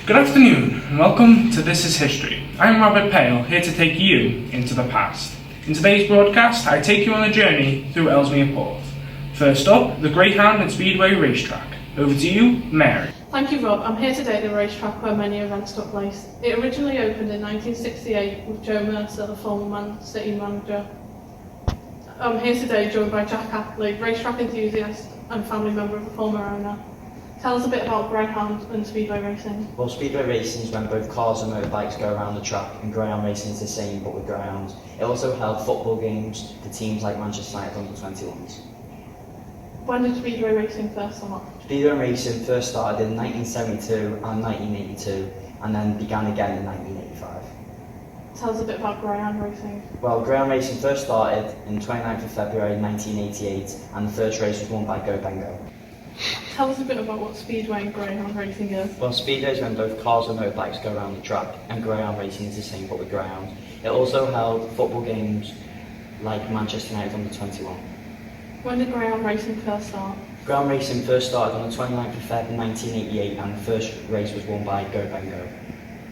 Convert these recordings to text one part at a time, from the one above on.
Good afternoon and welcome to This is History. I'm Robert Pale, here to take you into the past. In today's broadcast, I take you on a journey through Ellesmere Port. First up, the Greyhound and Speedway racetrack. Over to you, Mary. Thank you, Rob. I'm here today at the racetrack where many events took place. It originally opened in 1968 with Joe Mercer, the former Man City manager. I'm here today joined by Jack Appley, racetrack enthusiast and family member of the former owner. Tell us a bit about Greyhound and Speedway racing. Well, Speedway racing is when both cars and motorbikes go around the track, and Greyhound racing is the same but with greyhounds. It also held football games for teams like Manchester United under-21s. When did Speedway racing first start? Speedway racing first started in 1972 and 1982, and then began again in 1985. Tell us a bit about Greyhound racing. Well, Greyhound racing first started in 29th of February 1988, and the first race was won by Go Bengo. Tell us a bit about what Speedway and Greyhound racing is. Well, Speedway is when both cars and motorbikes go around the track, and Greyhound racing is the same but with greyhounds. It also held football games like Manchester United under-21. When did Greyhound racing first start? Greyhound racing first started on the 29th of February 1988, and the first race was won by Go Bengo.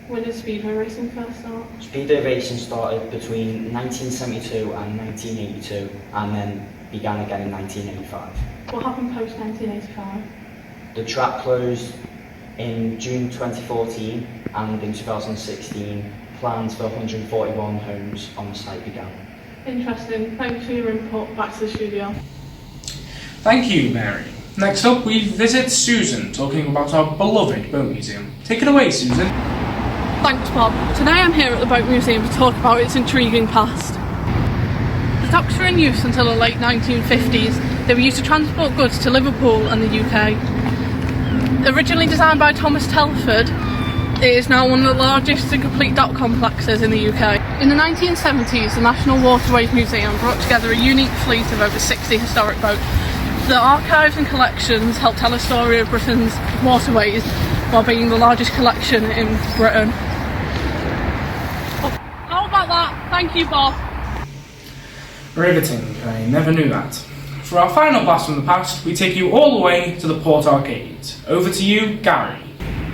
When did Speedway racing first start? Speedway racing started between 1972 and 1982, and then began again in 1985. What happened post 1985? The track closed in June 2014, and in 2016, plans for 141 homes on the site began. Interesting. Thanks for your input. Back to the studio. Thank you, Mary. Next up, we visit Susan, talking about our beloved boat museum. Take it away, Susan. Thanks, Bob. Today I'm here at the Boat Museum to talk about its intriguing past. The docks were in use until the late 1950s. They were used to transport goods to Liverpool and the UK. Originally designed by Thomas Telford, it is now one of the largest and complete dock complexes in the UK. In the 1970s, the National Waterways Museum brought together a unique fleet of over 60 historic boats. The archives and collections help tell a story of Britain's waterways while being the largest collection in Britain. How about that? Thank you, Bob. Riveting, I never knew that. For our final blast from the past, we take you all the way to the Port Arcade. Over to you, Gary.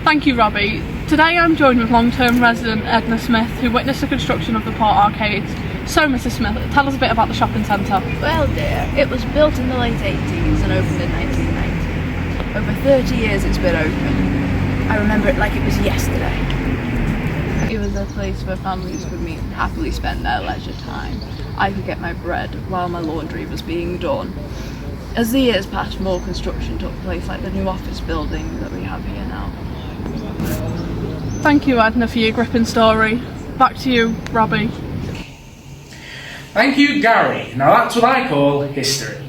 Thank you, Robbie. Today I'm joined with long-term resident Edna Smith, who witnessed the construction of the Port Arcade. So, Mrs. Smith, tell us a bit about the shopping centre. Well dear, it was built in the late 80s and opened in 1990. Over 30 years it's been open. I remember it like it was yesterday. It was a place where families could meet and happily spend their leisure time. I could get my bread while my laundry was being done. As the years passed, more construction took place, like the new office building that we have here now. Thank you, Edna, for your gripping story. Back to you, Robbie. Thank you, Gary. Now that's what I call history.